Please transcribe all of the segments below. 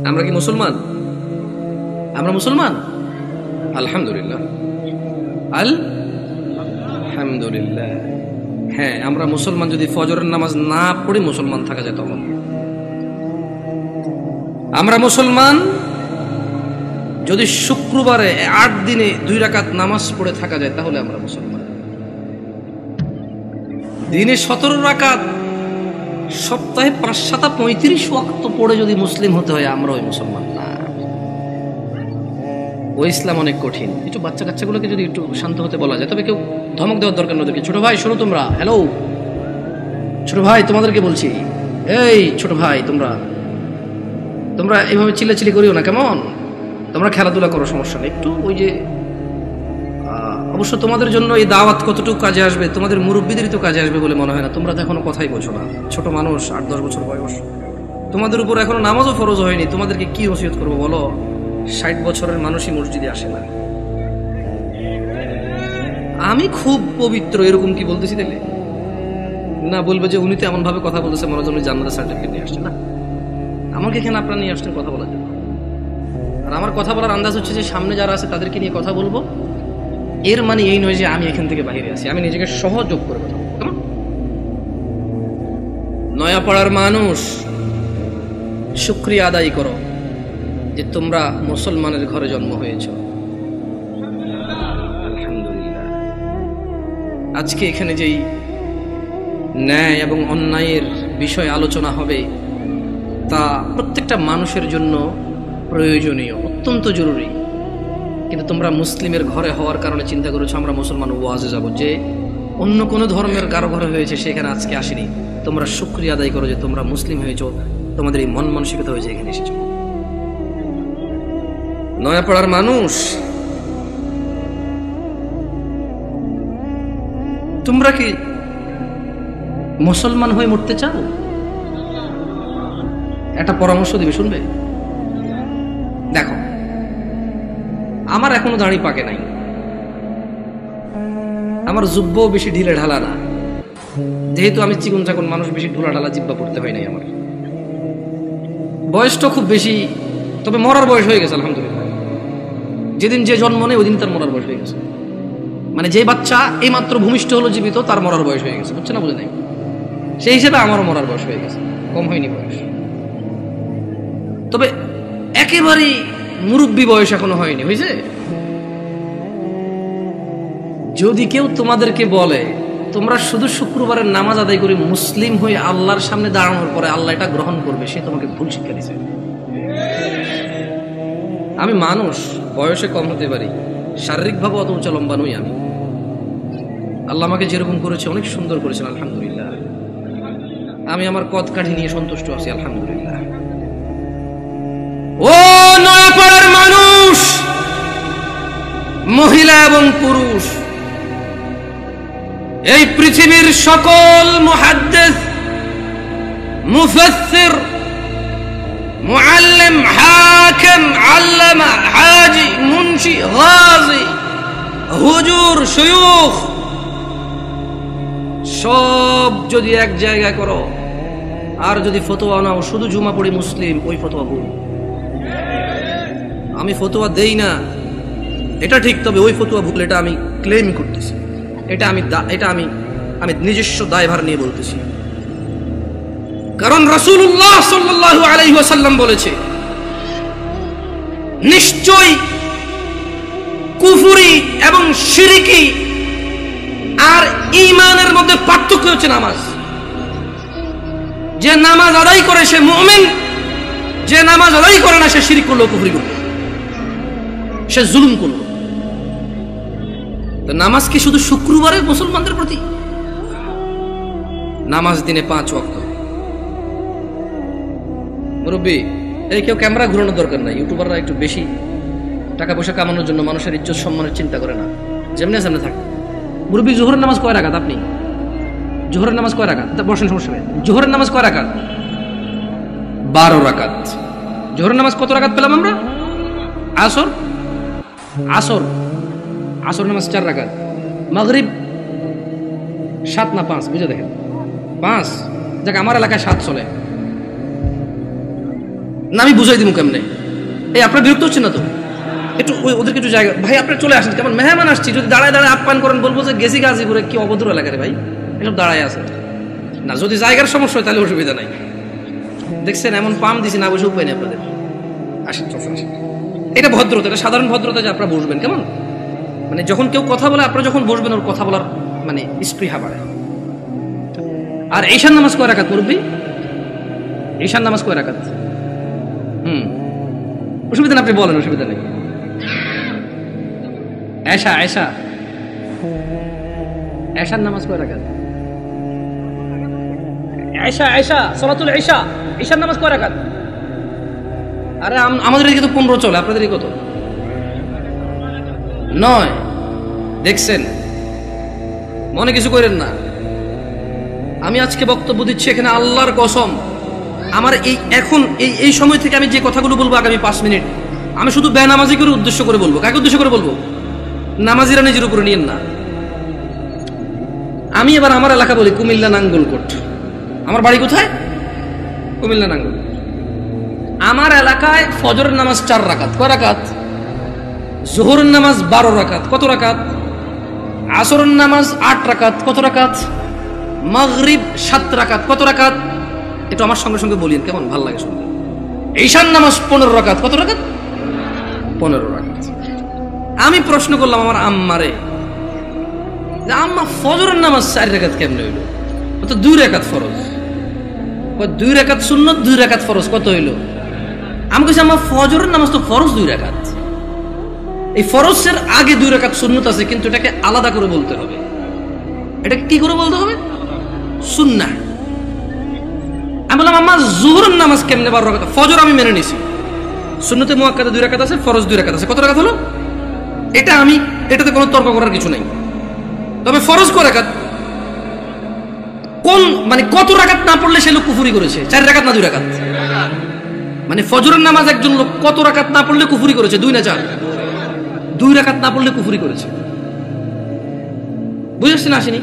আমরা কি মুসলমান? আমরা মুসলমান আলহামদুলিল্লাহ, আলহামদুলিল্লাহ। হ্যাঁ, আমরা মুসলমান। যদি ফজরের নামাজ না পড়ে মুসলমান থাকা যায় তখন আমরা মুসলমান। যদি শুক্রবারে 8 দিনে 2 রাকাত নামাজ পড়ে থাকা যায় তাহলে আমরা মুসলমান। দিনে 17 রাকাত, সপ্তাহে 5-7-35 ওয়াক্ত পড়ে যদি মুসলিম হতে হয় আমরা ওই মুসলমান না। ওই ইসলাম অনেক কঠিন। একটু বাচ্চা কাচ্চাগুলোকে যদি একটু শান্ত হতে বলা যায়, তবে কেউ ধমক দেওয়ার দরকার নয়। ছোট ভাই শোনো, তোমরা হ্যালো, ছোট ভাই তোমাদেরকে বলছি, এই ছোট ভাই তোমরা এইভাবে চিল্লাচিল্লি করিও না, কেমন? তোমরা খেলাধুলা করো, সমস্যা নেই। একটু ওই যে অবশ্য তোমাদের জন্য এই দাওয়াত কতটুকু কাজে আসবে, তোমাদের মুরব্বীদেরই তো কাজে আসবে বলে মনে হয় না। তোমরা তো এখনো কথাই বলছো না, ছোট মানুষ, 8-10 বছর বয়স। তোমাদের উপর এখনো নামাজও ফরজ হয়নি। তোমাদেরকে কি ওসিয়ত করবো বলো? 60 বছরের মানুষই মসজিদে আসে না। আমি খুব পবিত্র এরকম কি বলতেছি তাহলে? না, বলবে যে উনি তো এমন ভাবে কথা বলতেছে মনে হয় জান্নাতের সার্টিফিকেট নিয়ে আসছে। না, আমাকে এখানে আপনারা নিয়ে আসছেন কথা বলার জন্য। আর আমার কথা বলার আন্দাজ হচ্ছে যে সামনে যারা আছে তাদেরকে নিয়ে কথা বলবো। এর মানে এই নয় যে আমি এখান থেকে বাইরে আছি। আমি নিজেকে সহযোগ করে কথা বলবো। কেমন? নয়াপাড়ার মানুষ, শুকরিয়া আদায় করো যে তোমরা মুসলমানের ঘরে জন্ম হয়েছ। আলহামদুলিল্লাহ। আজকে এখানে যেই ন্যায় এবং অন্যায়ের বিষয় আলোচনা হবে তা প্রত্যেকটা মানুষের জন্য প্রয়োজনীয়, অত্যন্ত জরুরি। কিন্তু তোমরা মুসলিমের ঘরে হওয়ার কারণে চিন্তা করেছো আমরা মুসলমান ওয়াজে যাব, যে অন্য কোনো ধর্মের কারো ঘরে হয়েছে সেখানে আজকে আসেনি। তোমরা শুকরিয়া আদায় করো যে তোমরা মুসলিম হয়েছো, তোমাদের এই মন মানসিকতা হয়েছে এখানে এসেছো। নয়াপাড়ার মানুষ, তোমরা কি মুসলমান হয়ে মরতে চাও? একটা পরামর্শ দিবে, শুনবে? দেখো, আমার এখনো দাড়ি পাকে নাই, আমার জুব্বও বেশি ঢিলে ঢালা না। যেহেতু আমি চিকন চাকন মানুষ, বেশি ঢোলা ঢালা জিব্বা পড়তে হয় নাই। আমার বয়সটা খুব বেশি, তবে মরার বয়স হয়ে গেছে আলহামদুলিল্লাহ। যেদিন যে জন্ম নেই ওই দিন তার মরার বয়স হয়ে গেছে। মানে যে বাচ্চা এই মাত্র ভূমিষ্ঠ হলো জীবিত, তার মরার বয়স হয়ে গেছে। বুঝছে না? বুঝে নাই? সেই হিসেবে আমারও মরার বয়স হয়ে গেছে, কম হয়নি বয়স। তবে একেবারেই মুরব্বী বয়স এখনো হয়নি, হয়েছে? যদি কেউ তোমাদেরকে বলে তোমরা শুধু শুক্রবারের নামাজ আদায় করে মুসলিম হয়ে আল্লাহর সামনে দাঁড়ানোর পরে আল্লাহ এটা গ্রহণ করবে, সে তোমাকে ভুল শিক্ষা দিচ্ছে। আমি মানুষ, বয়সে কম হতে পারি, শারীরিকভাবে অত উঁচা লম্বা নই আমি। আল্লাহ আমাকে যেরকম করেছে অনেক সুন্দর করেছেন আলহামদুলিল্লাহ। আমি আমার কদ কাঠি নিয়ে সন্তুষ্ট আছি আলহামদুলিল্লাহ। ও নয়াপাড়ার মানুষ, মহিলা এবং পুরুষ, এই পৃথিবীর সকল মুহাদ্দিস, মুফাসসির, মুআল্লিম, হাকিম, আল্লামা, হাজি, মুন্সি, গাজী, হুজুর, শায়খ, সব যদি এক জায়গায় করো আর যদি ফতোয়া নাও শুধু জুমা পড়ি মুসলিম, ওই ফতোয়া ভুল। আমি ফতোয়া দেই না এটা ঠিক, তবে ওই ফতোয়া ভুল, এটা আমি ক্লেম করতেছি। এটা আমি নিজস্ব দায়ভার নিয়ে বলতেছি। কারণ রাসূলুল্লাহ সাল্লাল্লাহু আলাইহি ওয়াসাল্লাম বলেছে, নিশ্চয় কুফরি এবং শিরকি আর ঈমানের মধ্যে পার্থক্য হচ্ছে নামাজ। যে নামাজ আদায় করে সে মুমিন, যে নামাজ আদায় করে না সে শিরক করলো, কুফরি করলো, সে জুলুম করলো। তো নামাজ কি শুধু শুক্রবারে মুসলমানদের প্রতি? নামাজ দিনে 5 ওয়াক্ত। মুরব্বী, এই কেউ ক্যামেরা ঘুরানোর দরকার নাই। ইউটিউবাররা একটু বেশি টাকা পয়সা কামানোর জন্য মানুষের ইজ্জত সম্মানের চিন্তা করে না, যেমনি সামনে থাকে। মুরব্বী, জোহরের নামাজ কয় রাকাত? আপনি জোহরের নামাজ কয় রাকাত? বসেন, সমস্যা নেই। জোহরের নামাজ কয় রাকাত? 12 রাকাত। জোহরের নামাজ কত রাকাত পেলাম আমরা? আসর নামাজ 4 রাকাত। মাগরিব 7 না 5? বুঝে দেখেন, 5। যাক, আমার এলাকায় 7 চলে। না আমি বুঝাই দিব কেমনে? এই আপনার বিরক্ত হচ্ছেন না তো? একটু ওদেরকে একটু জায়গা, ভাই আপনি চলে আসেন, কেমন মেহমান আসছি, যদি দাঁড়ায় দাঁড়ায় আপ্যায়ন করেন বলবো যে গেছি গাজীপুরে, কি অভদ্র এলাকা রে ভাই, এসব দাঁড়ায় আছে না। যদি জায়গার সমস্যা হয় তাহলে অসুবিধা নাই। দেখছেন এমন পাম দিছি না, বসে উপায় নেই আপনাদের। আসেন চলে আসেন, এটা ভদ্রতা, এটা সাধারণ ভদ্রতা যে আপনারা বসবেন। কেমন মানে যখন কেউ কথা বলে আপনারা যখন বসবেন ওর কথা বলার মানে স্পৃহা বাড়ে। আর ঈশান নামাজ কয় রাকাত মুরব্বি? ঈশান নামাজ কয় রাকাত? অসুবিধা না, আপনি বলেন, অসুবিধা নেই। এশা এশা এশার নামাজ কয় রাকাত? এশা এশা সালাতুল ঈশা, ঈশার নামাজ কয় রাকাত? আরে আমাদের এদিকে তো 15 চলে, আপনাদের এদিকে কত? 9। দেখছেন, মনে কিছু করেন না। আমি আজকে বক্তব্য দিচ্ছি এখানে আল্লাহর কসম, আমার এই সময় থেকে আমি যে কথাগুলো বলবো আগামী 5 মিনিট, আমি শুধু বেনামাজি করে উদ্দেশ্য করে বলবো। কাকে উদ্দেশ্য করে বলবো? নামাজিরা নিজের উপরে নিয়েন না। আমি এবার আমার এলাকা বলি, কুমিল্লা নাঙ্গলকোট। আমার বাড়ি কোথায়? কুমিল্লা নাঙ্গলকোট। আমার এলাকায় ফজরের নামাজ 4 রাকাত। কয় রাকাত? জোহরের নামাজ 12 রাকাত। কত রাকাত? আসরের নামাজ 8 রাকাত। কত রাকাত? মাগরিব 7 রাকাত। কত রাকাত? একটু আমার সঙ্গে সঙ্গে বলিন, কেমন ভালো লাগে শুনতে। ঈশান নামাজ 15 রাকাত। কত রাকাত? 15 রাকাত। আমি প্রশ্ন করলাম আমার আম্মারে, আম্মা ফজরের নামাজ 4 রাকাত কেমনে হইল? তো 2 রাকাত ফরজ। 2 রাকাত সুন্নত, 2 রাকাত ফরজ। কত হইল? আমি কইছি আম্মা ফজরের নামাজ তো ফরজ 2 রাকাত, এই ফরজের আগে 2 রাকাত সুন্নত আছে, কিন্তু এটাকে আলাদা করে বলতে হবে। এটাকে কি করে বলতে হবে? সুন্নাহ। আমি বললাম আম্মা জোহরের নামাজ কেমনে 12 রাকাত? ফজর আমি মেনে নিছি, সুন্নতে মুআক্কাদা 2 রাকাত আছে, ফরজ 2 রাকাত আছে। কত রাকাত হলো? এটাতে কোনো তর্ক করার কিছু নাই। তবে ফরজ কয় রাকাত? কোন মানে কত রাকাত না পড়লে সে লোক কুফরি করেছে? 4 রাকাত না 2 রাকাত? মানে ফজরের নামাজ একজন লোক কত রাকাত না পড়লে কুফরি করেছে? 2 না 4? 2 রাকাত না পড়লে কুফরি করেছে। বুঝেছেন আসেনি?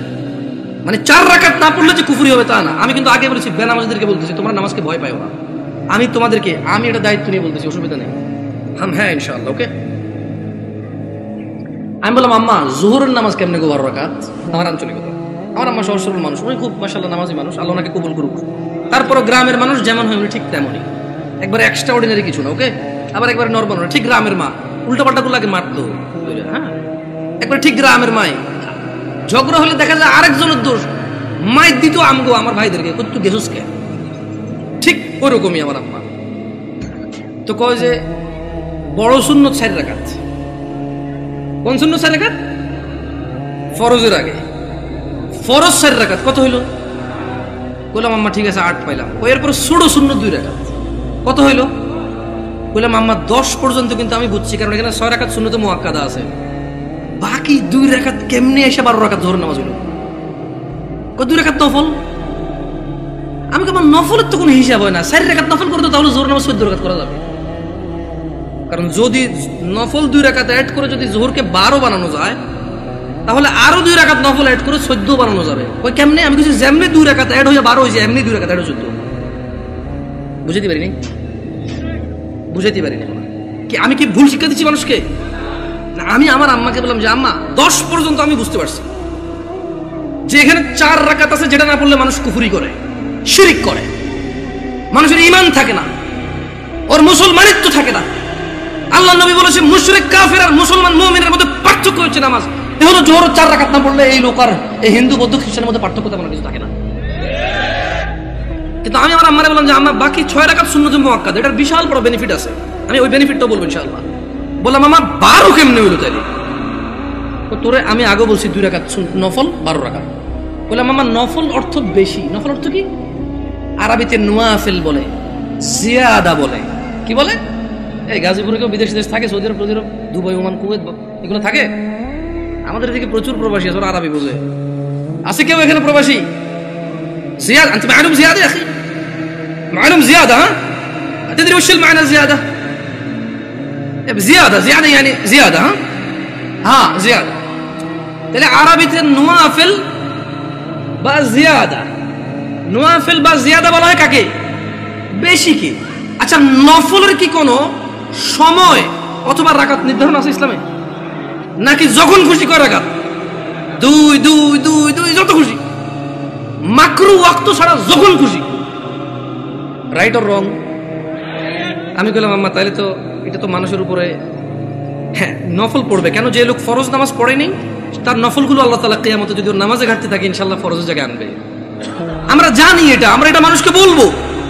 মানে 4 রাকাত না পড়লে যে কুফরি হবে তা না। আমি কিন্তু আগে বলেছি, বেনামাজিদেরকে বলতেছি তোমরা নামাজকে ভয় পাও না। আমি এটা দায়িত্ব নিয়ে বলতেছি, অসুবিধা নেই। হ্যাঁ ইনশাআল্লাহ, ওকে। আমি বললাম আম্মা জোহরের নামাজ কেমনে গো 12 রাকাত? আমার আঞ্চলিকতা, আমার আম্মা সহজ সরল মানুষ, উনি খুব মাশাআল্লাহ নামাজি মানুষ, আল্লাহ ওনাকে কবুল করুক। তারপরও গ্রামের মানুষ যেমন হয় উনি ঠিক তেমনই, একবারে এক্সট্রা অর্ডিনারি কিছু না, ওকে। আবার একবারে নরমাল না, ঠিক গ্রামের মা। উল্টা পাল্টা গুলো আগে মারতো, হ্যাঁ একবারে ঠিক গ্রামের মাই। ঝগড়া হলে দেখা যায় আরেকজনের দোষ, মাইর দিত আমগো আমার ভাইদেরকে, কত গেছস কে, ঠিক ওরকমই আমার আম্মা। তো কয় যে বড় সুন্নত 4 রাকাত। কোন সুন্নত 4 রাকাত? ফরজের আগে ফরজ 4 রাকাত। কত হইল? বললাম আম্মা ঠিক আছে 8 পাইলাম। এরপর ছোট সুন্নত 2 রাকাত। কত হইল? বললাম আম্মা 10 পর্যন্ত কিন্তু আমি বুঝছি, কারণ এখানে 6 রাকাত সুন্নতে মুআক্কাদা আছে, বাকি 2 রাকাত কেমনে এসে 12 রাকাত জোহর নামাজ হইল? 2 রাকাত নফল। আমি কেমন নফলের তো কোনো হিসাব হয় না, 4 রাকাত নফল করতে তাহলে জোহর নামাজ 14 রাকাত করা যাবে। কারণ যদি নফল 2 রাকাত অ্যাড করে যদি জোহরকে 12 বানানো যায়, তাহলে আরো 2 রাকাত নফল অ্যাড করে 14 বানানো যাবে। ওই কেমনে? আমি কিছু যেমনি 2 রাকাত অ্যাড হয়ে 12 হয়েছে, এমনি 2 রাকাত অ্যাড হয়ে 14। বুঝাইতে পারিনি কি? আমি কি ভুল শিক্ষা দিচ্ছি মানুষকে? আমি আমার আম্মাকে বললাম যে আম্মা 10 পর্যন্ত আমি বুঝতে পারছি যে এখানে 4 রাকাত আছে, যেটা না পড়লে মানুষ কুফরি করে, শিরিক করে, মানুষের ঈমান থাকে না, ওর মুসলমানিত্ব থাকে না। আল্লাহ নবী বলেছে মুশরিক কাফের আর মুসলমান মুমিনের মধ্যে পার্থক্য হচ্ছে নামাজ। এ হলো জোহর 4 রাকাত না পড়লে এই লোক আর এই হিন্দু বৌদ্ধ খ্রিস্টানের মধ্যে পার্থক্য তেমন কিছু থাকে না। কিন্তু আমি আমার আম্মারে বললাম যে আম্মা বাকি 6 রাকাত সুন্নতে মুআক্কাদা, এটার বিশাল বড় বেনিফিট আছে, আমি ওই বেনিফিটটাও বলবো ইনশাআল্লাহ। বললাম আম্মা 12 কেমনে হইলো তাইলে? তোরে আমি আগে বলছি 2 রাকাত নফল 12 রাকাত। বললাম আম্মা নফল অর্থ বেশি। নফল অর্থ কি? আরবিতে নওয়াফিল বলে, জিয়াদা বলে। কি বলে? এই গাজীপুরে কেউ বিদেশি দেশ থাকে, সৌদি আরব, দুবাই, ওমান, কুয়েত, এগুলো থাকে। আমাদের এদিকে প্রচুর প্রবাসী আছে, ওরা আরবি বোঝে। আছে কেউ এখানে প্রবাসী? زيادة أنت معلوم زيادة يا أخي، معلوم زيادة، ها تدري وش المعنى زيادة؟ زيادة يعني زيادة، ها زيادة. تلاقي عربية النوافل بقى زيادة، نوافل بقى زيادة বলা হয় কাকে? বেশি কি? আচ্ছা, নফলের কি কোনো সময় অথবা রাকাত নির্ধারণ আছে ইসলামে, নাকি যখন খুশি কয় রাকাত? দুই দুই দুই দুই যত খুশি, মাকরু ওয়াক্ত ছাড়া যখন খুশি। Right or wrong? আমি বললাম আম্মা তাহলে তো এটা তো মানুষের উপরে, হ্যাঁ নফল পড়বে কেন? যে লোক ফরজ নামাজ পড়েনি তার নফলগুলো আল্লাহ তাআলা কিয়ামতে যদি ওর নামাজে ঘাটতি থাকে ইনশাআল্লাহ ফরজের জায়গায় আনবে। আমরা জানি এটা, আমরা এটা মানুষকে বলবো,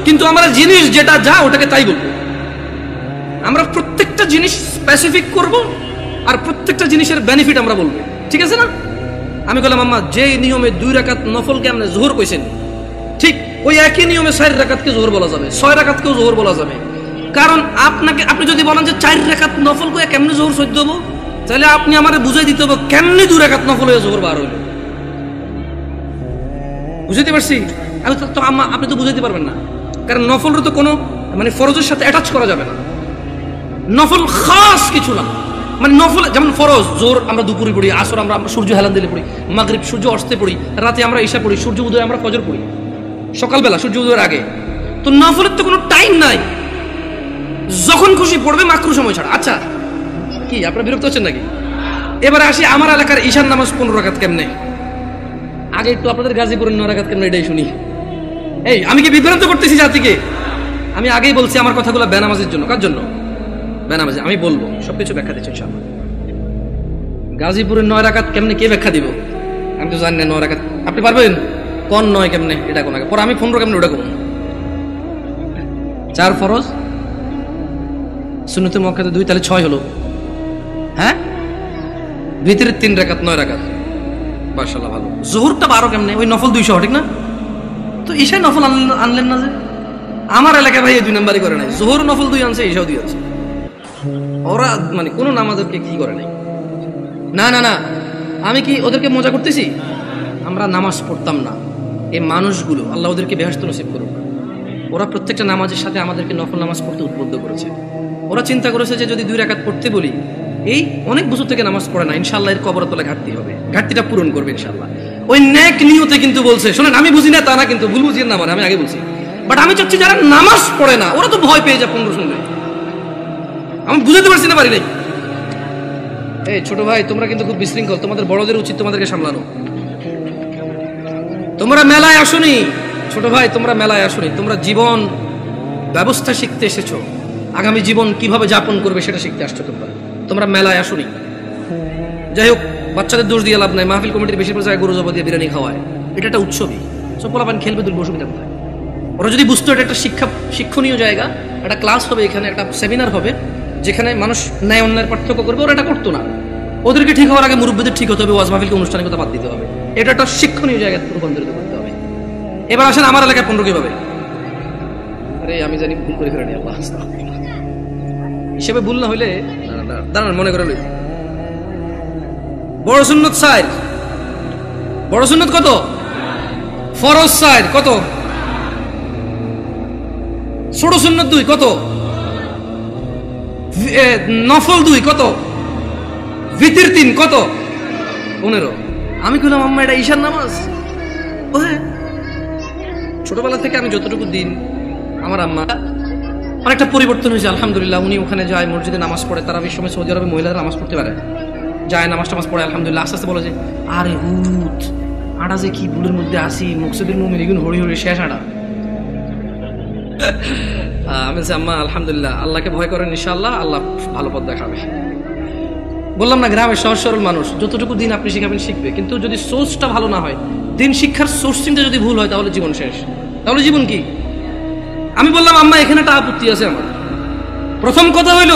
কিন্তু আমরা জিনিস যেটা যা ওটাকে তাই বলবো। আমরা প্রত্যেকটা জিনিস স্পেসিফিক করব আর প্রত্যেকটা জিনিসের বেনিফিট আমরা বলবো, ঠিক আছে না? আমি বললাম আম্মা যে নিয়মে 2 রাকাত নফলকে আপনি যোহর কইছেন, ঠিক ওই একই নিয়মে 4 রাকাতকে যোহর বলা যাবে, 6 রাকাতকেও যোহর বলা যাবে। কারণ আপনি যদি বলেন যে 4 রাকাত নফল কইয়া কেমনে যোহর সহ্য হবো, তাহলে আপনি আমারে বুঝাই দিতে হবে কেমনে 2 রাকাত নফল হয়ে যোহর বার হইল। বুঝাইতে পারছি? আমি তো আম্মা আপনি তো বুঝাইতে পারবেন না, কারণ নফলের তো কোনো মানে ফরজের সাথে অ্যাটাচ করা যাবে না। নফল খাস কিছু না, মানে নফল যেমন ফরজ জোর আমরা দুপুরে পড়ি, আসর আমরা সূর্য হেলান দিলে পড়ি, মাগরিব সূর্য অস্তে পড়ি, রাতে আমরা ঈশা পড়ি, সূর্য উদয় আমরা ফজর পড়ি, সকালবেলা সূর্য উদয়ের আগে। তো নফলের তো কোনো টাইম নাই, যখন খুশি পড়বে মাকরু সময় ছাড়া। আচ্ছা কি আপনারা বিরক্ত হচ্ছেন নাকি? এবারে আসি আমার এলাকার ঈশার নামাজ 15 রাকাত কেমনে। আগে একটু আপনাদের গাজীপুরের 9 রাকাত কেমনে এটাই শুনি। এই আমি কি বিভ্রান্ত করতেছি জাতিকে? আমি আগেই বলছি আমার কথাগুলো বেনামাজের জন্য। কার জন্য? বেনামাজি। আমি বলবো সবকিছু ব্যাখ্যা দিচ্ছি ইনশাআল্লাহ। গাজীপুরের 9 রাকাত কেমনে কে ব্যাখ্যা দিব? আমি তো জানি না 9 রাকাত। আপনি পারবেন কোন 9 কেমনে এটা কোন আগে পরে আমি 15 কেমনে ওটা কোন? 4 ফরজ, সুন্নতে মুআক্কাদা 2, তাহলে 6 হলো। হ্যাঁ ভিতরে 3 রাকাত 9 রাকাত। মাশাআল্লাহ ভালো। যোহরটা 12 কেমনে? ওই নফল 200 ঠিক না? তো ঈশা নফল আনলেন না যে? আমার এলাকায় ভাই 2 নাম্বারই করে নাই, যোহর নফল 2 আনছে, ঈশাও 2 আনছে। ওরা মানে কোন নামাজকে কি করে নাই। না না না, আমি কি ওদেরকে মজা করতেছি? আমরা নামাজ পড়তাম না, এই মানুষগুলো আল্লাহ ওদেরকে বেহেশত নসিব করুক, ওরা প্রত্যেকটা নামাজের সাথে আমাদেরকে নফল নামাজ পড়তে উদ্বুদ্ধ করেছে। ওরা চিন্তা করেছে যে যদি 2 রাকাত পড়তে বলি, এই অনেক বছর থেকে নামাজ পড়ে না, ইনশাআল্লাহ এর কবর তলে ঘাটতি হবে, ঘাটতিটা পূরণ করবে ইনশাআল্লাহ। ওই নেক নিয়তে কিন্তু বলছে। শোনেন আমি বুঝি না তা না, কিন্তু ভুল বুঝিয়ে না মানে আমি আগে বলছি, বাট আমি চাচ্ছি যারা নামাজ পড়ে না ওরা তো ভয় পেয়ে যায় 15 শুনলে। আমি বুঝাতে পারছি না, পারি নাই। এই ছোট ভাই তোমরা কিন্তু খুব বিশৃঙ্খল, তোমাদের বড়দের উচিত তোমাদেরকে সামলানো। তোমরা মেলায় আসোনি ছোট ভাই, তোমরা মেলায় আসোনি, তোমরা জীবন ব্যবস্থা শিখতে এসেছো, আগামী জীবন কিভাবে যাপন করবে সেটা শিখতে আসছো। তোমরা মেলায় আসোনি। যাই হোক, বাচ্চাদের দোষ দিয়ে লাভ নাই, মাহফিল কমিটির বেশিরভাগ জায়গায় গরু জবা দিয়ে বিরিয়ানি খাওয়ায়, এটা একটা উৎসবই, সব পোলাপান খেলবে, দুর্ব অসুবিধা কোথায়? ওরা যদি বুঝতো এটা একটা শিক্ষণীয় জায়গা, একটা ক্লাস হবে এখানে, একটা সেমিনার হবে যেখানে মানুষ ন্যায় অন্যায়ের পার্থক্য করবে, ওরা এটা করতো না। ওদেরকে ঠিক হওয়ার আগে মুরব্বীদের ঠিক হতে হবে, ওয়াজ মাহফিলকে অনুষ্ঠানিকতা বাদ দিতে হবে, এটা একটা শিক্ষণীয় জায়গায় রূপান্তরিত করতে হবে। এবার আসেন আমার এলাকায় 15 কিভাবে? আরে আমি জানি ভুল করে ফেলেনি, আল্লাহ হিসেবে ভুল না হইলে দাঁড়ান মনে করে লই। বড় সুন্নত 4, বড় সুন্নত কত? ফরজ 4 কত? ছোট সুন্নত 2 কত? নফল 2 কত? ভিতর 3 কত? 15। আমি কইলাম আম্মা এটা ঈশার নামাজ? ও হ্যাঁ, ছোটবেলা থেকে আমি যতটুকু দিন আমার আম্মা অনেকটা পরিবর্তন হয়েছে আলহামদুলিল্লাহ। উনি ওখানে যায়, মসজিদে নামাজ পড়ে, তারাবির সময় সৌদি আরবে মহিলারা নামাজ পড়তে পারে, যায় নামাজ টামাজ পড়ে আলহামদুলিল্লাহ। আস্তে আস্তে বলে যে আরে হুত আটা যে কি ভুলের মধ্যে আসি, মুকসিদুল মুমিন এগুন হরি হরি শেষ আটা। আমি বলছি আম্মা আলহামদুলিল্লাহ, আল্লাহকে ভয় করেন, ইনশাআল্লাহ আল্লাহ ভালো পথ দেখাবে। বললাম না গ্রামের সহজ সরল মানুষ, যতটুকু দিন আপনি শিখাবেন শিখবে, কিন্তু যদি সোর্সটা ভালো না হয়, দিন শিক্ষার সোর্সিংটা যদি ভুল হয় তাহলে জীবন শেষ। তাহলে জীবন কি? আমি বললাম আম্মা এখানে একটা আপত্তি আছে আমার। প্রথম কথা হইল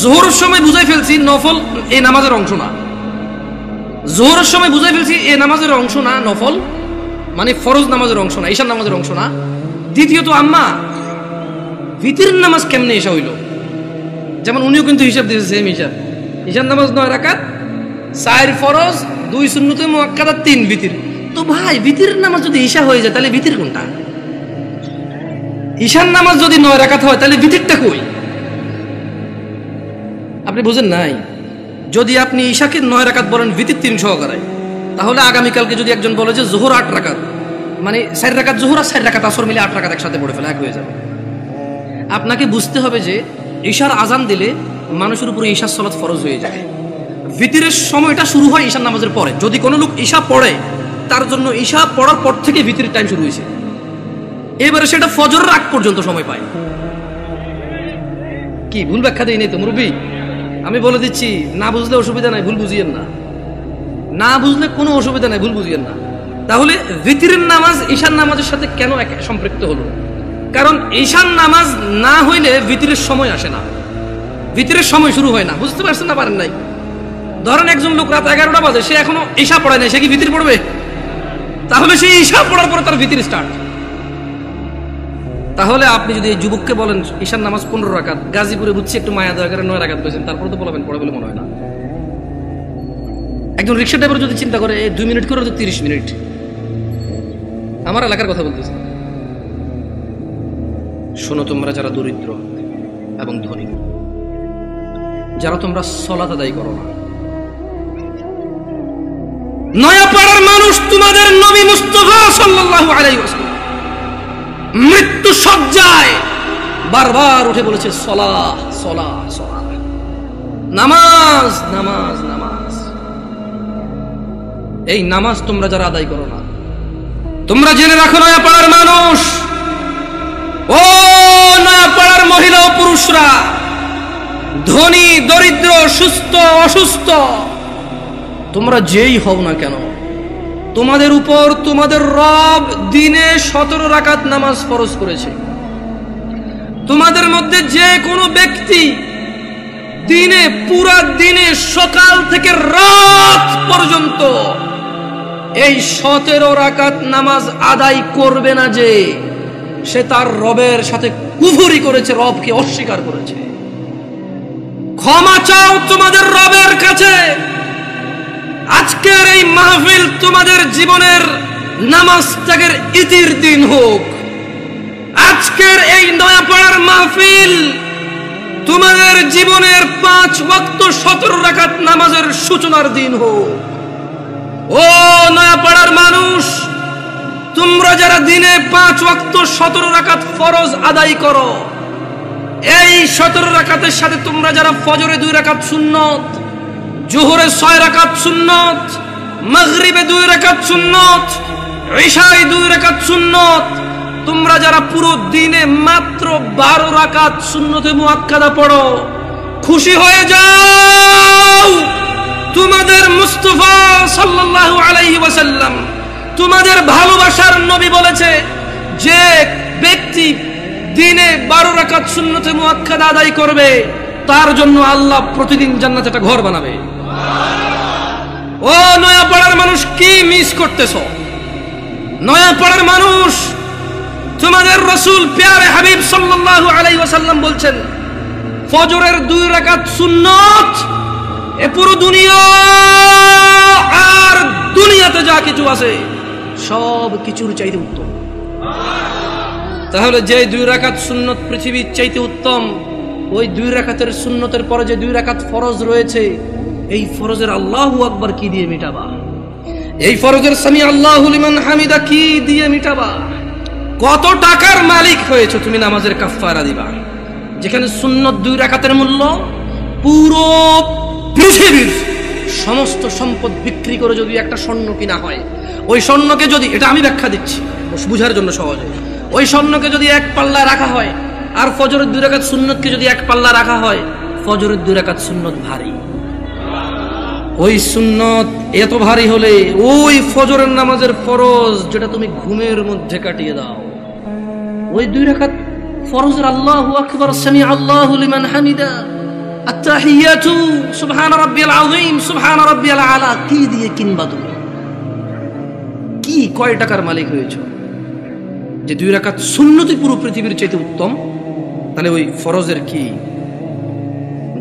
জোহরের সময় বুঝাই ফেলছি নফল এই নামাজের অংশ না, জোহরের সময় বুঝাই ফেলছি এই নামাজের অংশ না, নফল মানে ফরজ নামাজের অংশ না, ঈশার নামাজের অংশ না। দ্বিতীয়ত আম্মা ভিতরের নামাজ কেমনে এসা হইল? যেমন উনিও কিন্তু হিসাব দিয়েছে সেম হিসাব, ঈশার নামাজ 9 রাকাত, 4 ফরজ, 2 সুন্নতে মুআক্কাদা, 3 ভিতর। তো ভাই ভিতরের নামাজ যদি ঈশা হয়ে যায় তাহলে ভিতর কোনটা? ঈশার নামাজ যদি 9 রাকাত হয় তাহলে ভিতরটা কই? আপনি বুঝেন নাই? যদি আপনি ঈশাকে 9 রাকাত বলেন ভিতর 3 সহকারে, তাহলে আগামীকালকে যদি একজন বলে যে জোহর 8 রাকাত, মানে 4 রাকাত জোহর আর 4 রাকাত আসর মিলে 8 রাকাত একসাথে পড়ে ফেলে, এক হয়ে যাবে। আপনাকে বুঝতে হবে যে ঈশার আজান দিলে মানুষের উপরে ঈশার সালাত ফরজ হয়ে যায়। ভিতরের সময়টা শুরু হয় ঈশার নামাজের পরে। যদি কোনো লোক ঈশা পড়ে, তার জন্য ঈশা পড়ার পর থেকে ভিতরের টাইম শুরু হয়েছে, এবারে সেটা ফজরের আগ পর্যন্ত সময় পায়। কি ভুল ব্যাখ্যা দেই নেই তো মুরব্বী? আমি বলে দিচ্ছি, না বুঝলে অসুবিধা নাই, ভুল বুঝিয়েন না। না বুঝলে কোনো অসুবিধা নাই, ভুল বুঝিয়েন না। তাহলে ভিতরের নামাজ ঈশার নামাজের সাথে কেন সম্পৃক্ত হলো? কারণ ঈশার নামাজ না হইলে ভিতরের সময় আসে না, ভিতরের সময় শুরু হয় না। বুঝতে পারছেন না? পারেন নাই? ধরেন একজন লোক রাত 11টা বাজে, সে এখনো ঈশা পড়ে নাই, সে কি ভিতর পড়বে? তাহলে সে ঈশা পড়ার পরে তার ভিতর স্টার্ট। তাহলে আপনি যদি এই যুবককে বলেন ঈশার নামাজ 15 রাকাত, গাজীপুরে বুঝছি একটু মায়া দয়া করে 9 রাকাত পেয়েছেন, তারপরে তো বলবেন পড়ে বলে মনে হয় না। একজন রিক্সা ড্রাইভার যদি চিন্তা করে 2 মিনিট করে তো 30 মিনিট। আমার এলাকার কথা বলতেছি। শোনো তোমরা যারা দরিদ্র এবং ধনী, যারা তোমরা সালাত আদায় করো না, নয়াপাড়ার মানুষ তোমাদের নবী মুস্তাফা সাল্লাল্লাহু আলাইহি ওয়াসাল্লাম মৃত্যু সজ্জায় বারবার উঠে বলেছে সালাহ সালাহ সালাহ, নামাজ নামাজ নামাজ। এই নামাজ তোমরা যারা আদায় করো না, তোমরা জেনে রাখো নয়াপাড়ার মানুষ, ও নয়াপাড়ার মহিলা ও পুরুষরা, ধনী দরিদ্র, সুস্থ অসুস্থ, তোমরা যেই হও না কেন, তোমাদের উপর তোমাদের রব দিনে 17 রাকাত নামাজ ফরজ করেছে। তোমাদের মধ্যে যে কোনো ব্যক্তি দিনে, পুরা দিনে সকাল থেকে রাত পর্যন্ত এই 17 রাকাত নামাজ আদায় করবে না, যে সে তার রবের সাথে কুফরি করেছে, রবকে অস্বীকার করেছে। ক্ষমা চাও তোমাদের রবের কাছে। আজকের এই মাহফিল তোমাদের জীবনের নামাজ ত্যাগের ইতির দিন হোক। আজকের এই নয়াপাড়ার মাহফিল তোমাদের জীবনের 5 ওয়াক্ত 17 রাকাত নামাজের সূচনার দিন হোক। ও নয়াপাড়ার মানুষ, তোমরা যারা দিনে 5 ওয়াক্ত 17 রাকাত ফরজ আদায় করো, এই 17 রাকাতের সাথে তোমরা যারা ফজরে 2 রাকাত সুন্নত, জোহরে 6 রাকাত সুন্নত, মাগরিবে 2 রাকাত সুন্নত, ইশায় 2 রাকাত সুন্নত, তোমরা যারা পুরো দিনে মাত্র 12 রাকাত সুন্নতে মুআক্কাদা পড়ো, খুশি হয়ে যাও। তোমাদের মুস্তাফা সাল্লাল্লাহু আলাইহি ওয়াসাল্লাম, তোমাদের ভালোবাসার নবী বলেছে, যে ব্যক্তি দিনে 12 রাকাত সুন্নতে মুআক্কাদা আদায় করবে, তার জন্য আল্লাহ প্রতিদিন জান্নাতে একটা ঘর বানাবে। ও নয়াপাড়ার মানুষ, কি মিস করতেছো? নয়াপাড়ার মানুষ, তোমাদের রাসূল প্যারে হাবিব সাল্লাল্লাহু আলাইহি ওয়াসাল্লাম বলছেন, ফজরের 2 রাকাত সুন্নত এ পুরো দুনিয়া আর দুনিয়াতে যা কিছু আছে সব কিছুর চাইতে উত্তম। তাহলে যে 2 রাকাত সুন্নত পৃথিবীর চাইতে উত্তম, ওই 2 রাকাতের সুন্নতের পরে যে 2 রাকাত ফরজ রয়েছে, এই ফরজের আল্লাহু আকবার কি দিয়ে মিটাবা? এই ফরজের সামি আল্লাহু লিমান হামিদা কি দিয়ে মিটাবা? কত টাকার মালিক হয়েছে তুমি নামাজের কাফারা দিবা, যেখানে সুন্নত 2 রাকাতের মূল্য পুরো পৃথিবীর সমস্ত সম্পদ বিক্রি করে যদি একটা স্বর্ণ কিনা হয়, ওই স্বর্ণকে যদি, এটা আমি ব্যাখ্যা দিচ্ছি বুঝার জন্য সহজে, ওই স্বর্ণকে যদি এক পাল্লায় রাখা হয় আর ফজরের 2 রাকাত সুন্নতকে যদি এক পাল্লা রাখা হয়, ফজরের 2 রাকাত সুন্নত ভারী। ওই সুন্নত এত ভারী হলে ওই ফজরের নামাজের ফরজ যেটা তুমি ঘুমের মধ্যে কাটিয়ে দাও, ওই 2 রাকাত ফরজের আল্লাহু আকবার, সামি আল্লাহু লিমান হামিদা, আত-তাহিয়াতু সুবহান রাব্বিয়াল আযীম, সুবহান রাব্বিয়াল আলা কি দিয়ে কিনবা? তুমি কি কয় টাকার মালিক হয়েছো যে 2 রাকাত সুন্নতই পুরো পৃথিবীর চাইতে উত্তম? তাহলে ওই ফরজের কি?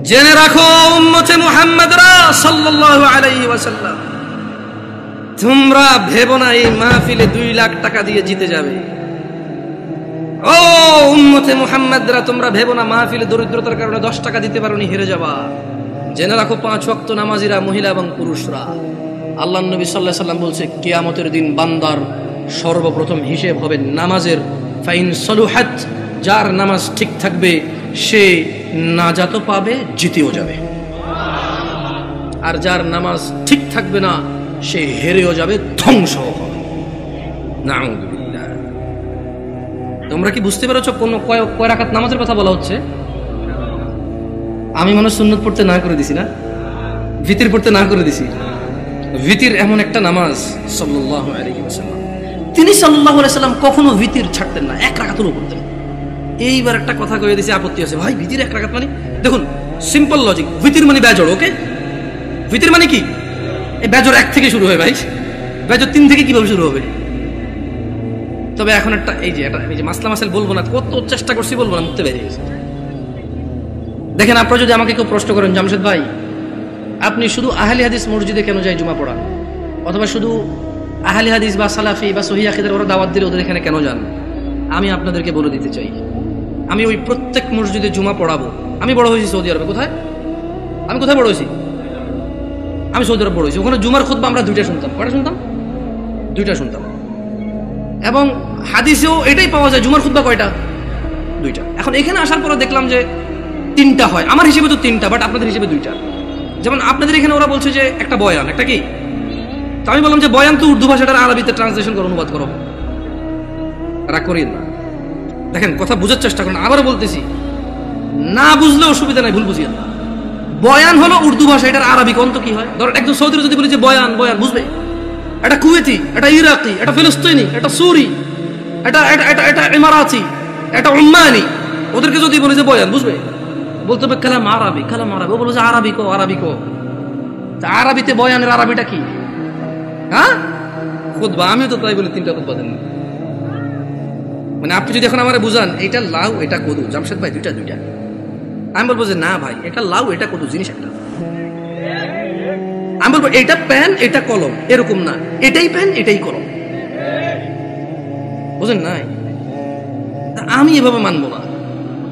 জেনে রাখো উম্মতে মুহাম্মাদরা সাল্লাল্লাহু আলাইহি ওয়াসাল্লাম, তোমরা ভেবো না এই মাহফিলে 2 লাখ টাকা দিয়ে জিতে যাবে। ও উম্মতে মুহাম্মাদরা, তোমরা ভেবো না মাহফিলে দরিদ্রতার কারণে 10 টাকা দিতে পারোনি হেরে যাবা। জেনে রাখো 5 ওয়াক্ত নামাজিরা, মহিলা এবং পুরুষরা, আল্লাহর নবী সাল্লাল্লাহু আলাইহি ওয়াসাল্লাম বলছে, কিয়ামতের দিন বান্দার সর্বপ্রথম হিসেব হবে নামাজের। ফাইন সলুহাত যার নামাজ ঠিক থাকবে সে নাজাতও পাবে, জিতেও যাবে। আর যার নামাজ ঠিক থাকবে না সে হেরেও যাবে, ধ্বংস হবে। নাউযুবিল্লাহ। তোমরা কি বুঝতে পেরেছো কোন কয় রাকাত নামাজের কথা বলা হচ্ছে? আমি মনে সুন্নত পড়তে না করে দিছি না, ভিতির পড়তে না করে দিছি। ভিতির এমন একটা নামাজ, সাল্লাল্লাহু আলাইহি ওয়াসাল্লাম, তিনি সাল্লাল্লাহু আলাইহি ওয়াসাল্লাম কখনো ভিতির ছাড়তেন না, এক রাকাতও পড়তেন। এইবার একটা কথা কয়ে দিয়েছে, আপত্তি আছে ভাই, ভিতির এক রাকাত মানে? দেখুন সিম্পল লজিক, ভিতির মানে বেজড়, ওকে? ভিতির মানে কি? এই বেজড় এক থেকে শুরু হয় ভাই, বেজড় 3 থেকে কিভাবে শুরু হবে? তবে এখন একটা এই যে মাসলা মাসাইল বলবো না, কত চেষ্টা করছি বলবো না, মুখতে বেরিয়ে গেছে। দেখেন, আপনারা যদি আমাকে কেউ প্রশ্ন করেন, জামশেদ ভাই আপনি শুধু আহলি হাদিস মসজিদে কেন যায় জুমা পড়ান, অথবা শুধু আহলি হাদিস বা সালাফি বা সহিহ আকীদার ওরা দাওয়াত দিলে ওদের এখানে কেন যান, আমি আপনাদেরকে বলে দিতে চাই, আমি ওই প্রত্যেক মসজিদে জুমা পড়াবো। আমি বড় হয়েছি সৌদি আরবে। কোথায়? আমি কোথায় বড় হয়েছি? আমি সৌদি আরব বড় হয়েছি। ওখানে জুমার খুতবা আমরা 2টা শুনতাম। কয়টা শুনতাম? 2টা শুনতাম। এবং হাদিসেও এটাই পাওয়া যায়, জুমার খুতবা কয়টা? 2টা। এখন এখানে আসার পরে দেখলাম যে 3টা হয়। আমার হিসেবে তো 3টা, বাট আপনাদের হিসেবে 2টা। যেমন আপনাদের এখানে ওরা বলছে যে একটা বয়ান, একটা কি? তো আমি বললাম যে বয়ান তো উর্দু ভাষাটার আরবিতে ট্রান্সলেশন করো, অনুবাদ করো। রাগ করিয়েন না, দেখেন কথা বুঝার চেষ্টা করেন। আবারও বলতেছি, না বুঝলে অসুবিধা নাই, ভুল বুঝিয়েন না। বয়ান হলো উর্দু ভাষা, এটার আরবিক অন্ত কি হয়? ধর একজন সৌদির যদি বলি যে বয়ান, বয়ান বুঝবে? এটা কুয়েতি, এটা ইরাকি, এটা ফিলিস্তিনি, এটা সুরি, এটা এটা এটা এটা ইমারাতি, এটা উম্মানি, ওদেরকে যদি বলি যে বয়ান বুঝবে? বলতে হবে কালাম আরবি, কালাম আরবি। ও বলবো যে আরবি কো, আরবি কো। তা আরবিতে বয়ানের আরবিটা কি? হ্যাঁ, খুতবা। আমিও তো তাই বলি, 3টা খুতবা দেন। মানে আপনি যদি এখন আমারে বুঝান এটা লাউ এটা কদু, জামশেদ ভাই 2টা 2টা, আমি বলবো যে না ভাই এটা লাউ এটা কদু, জিনিস একটা। আমি বলবো এটা পেন এটা কলম, এরকম না, এটাই পেন এটাই কলম। বুঝেন নাই? আমি এভাবে মানবো না।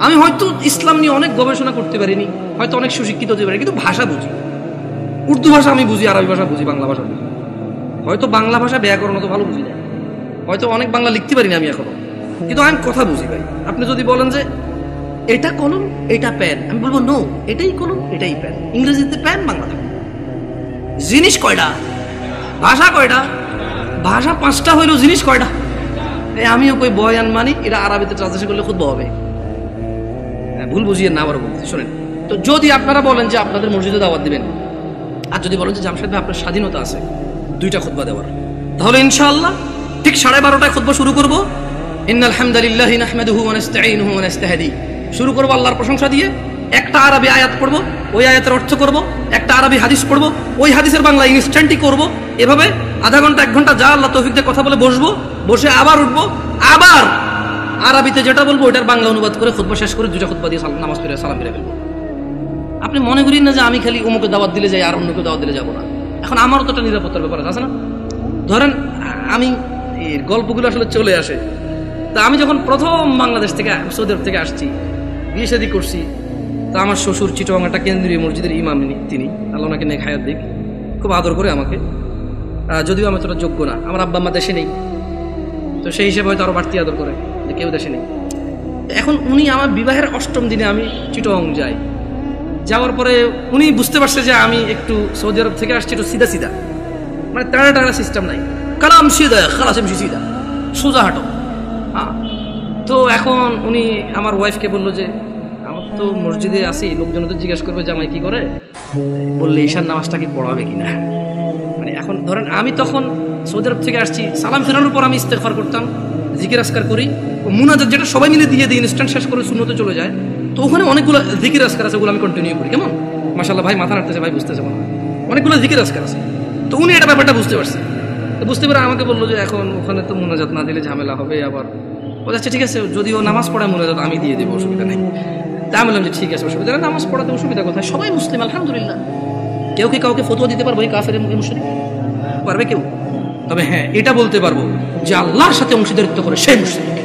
আমি হয়তো ইসলাম নিয়ে অনেক গবেষণা করতে পারিনি, হয়তো অনেক সুশিক্ষিত হতে পারি, কিন্তু ভাষা বুঝি। উর্দু ভাষা আমি বুঝি, আরবি ভাষা বুঝি, বাংলা ভাষা বুঝি। হয়তো বাংলা ভাষা ব্যাকরণ তো ভালো বুঝি না, হয়তো অনেক বাংলা লিখতে পারি না আমি এখনো, কিন্তু আমি কথা বুঝি ভাই। আপনি যদি বলেন যে এটা কলম এটা পেন, আমি বলবো নো, এটাই কলম এটাই পেন। ইংরেজিতে পেন, বাংলাতে জিনিস কয়টা? ভাষা কয়টা? ভাষা 5টা হইলো, জিনিস কয়টা? আমিও কই বয়ান মানি, এটা আরবিতে ট্রান্সলেশন করলে খুব হবে। ভুল বুঝিয়ে না, আবার বলতে শোনেন। তো যদি আপনারা বলেন যে আপনাদের মসজিদে দাওয়াত দিবেন, আর যদি বলেন যে জামশেদ ভাই আপনার স্বাধীনতা আছে 2টা খুতবা দেওয়ার, তাহলে ইনশাআল্লাহ ঠিক 12:30টায় খুতবা শুরু করব। ইন্নাল হামদালিল্লাহি নাহমাদুহু ওয়া নাস্তাঈনুহু ওয়া নাস্তাহদি, শুরু করব আল্লাহর প্রশংসা দিয়ে। একটা আরবি আয়াত পড়ব, ওই আয়াতের অর্থ করব। একটা আরবি হাদিস পড়ব, ওই হাদিসের বাংলা ইনস্ট্যান্টই করব। এভাবে আধা ঘন্টা 1 ঘন্টা যা আল্লাহ তৌফিক দিয়ে কথা বলে বসবো, বসে আবার উঠবো, আবার আরবিতে যেটা বলবো ওটার বাংলা অনুবাদ করে খুতবা শেষ করে 2টা খুতবা দিয়ে নামাজ পড়ে সালাম ফিরে ফেলবো। আপনি মনে করেন না যে আমি খালি অমুকে দাওয়াত দিলে যাই আর অন্যকে দাওয়াত দিলে যাবো না। এখন আমারও তো একটা নিরাপত্তার ব্যাপার আছে না? ধরেন আমি গল্পগুলো আসলে চলে আসে। তা আমি যখন প্রথম বাংলাদেশ থেকে সৌদি আরব থেকে আসছি, বিয়ে শাদী করছি, তা আমার শ্বশুর চিটগাং একটা কেন্দ্রীয় মসজিদের ইমাম, তিনি আল্লাহ ওনাকে নেক হায়াত দিক, খুব আদর করে আমাকে। যদিও আমি তোরা যোগ্য না, আমার আব্বা আম্মা দেশে নেই, তো সেই হিসেবে হয়তো আরো বাড়তি আদর করে, যে কেউ দেশে নেই। এখন উনি আমার বিবাহের 8ম দিনে আমি চিটগাং যাই। যাওয়ার পরে উনি বুঝতে পারছে যে আমি একটু সৌদি আরব থেকে আসছি একটু সিধা সিধা, মানে টানা টানা সিস্টেম নাই, কালাম সিধা খালাস এমসি সিধা, সোজা হাঁটো। হ্যাঁ, তো এখন উনি আমার ওয়াইফকে বললো যে আমার তো মসজিদে আসি, লোকজন তো জিজ্ঞাসা করবে জামাই কি করে, বললে ঈশার নামাজটা কি পড়াবে কিনা। মানে এখন ধরেন আমি তখন সৌদি আরব থেকে আসছি, সালাম ফেরানোর পর আমি ইস্তেগফার করতাম, জিকির আজকার করি, মুনাজাত যেটা সবাই মিলে দিয়ে দিই, ইনস্ট্যান্ট শেষ করে সুন্নতে চলে যায়। তো ওখানে অনেকগুলো জিকির আজকার আছে, ওগুলো আমি কন্টিনিউ করি। কেমন মাশাআল্লাহ ভাই, মাথা নাড়তেছে ভাই, বুঝতেছে মনে হয় অনেকগুলো জিকির আজকার আছে। তো উনি এটা ব্যাপারটা বুঝতে পারছে, বুঝতে পারে আমাকে বললো যে এখন ওখানে তো মুনাজাত না দিলে ঝামেলা হবে। আবার বলছে ঠিক আছে, যদিও নামাজ পড়ায় মুনাজাত আমি দিয়ে দেবো, অসুবিধা নেই। তা আমি বললাম যে ঠিক আছে, অসুবিধা নেই, নামাজ পড়াতে অসুবিধা কোথায়, সবাই মুসলিম আলহামদুলিল্লাহ। কেউ কি কাউকে ফতোয়া দিতে পারবো এই কাফের মুশরিক? পারবে কেউ? তবে হ্যাঁ এটা বলতে পারবো যে আল্লাহর সাথে অংশীদারিত্ব করে সে মুশরিক।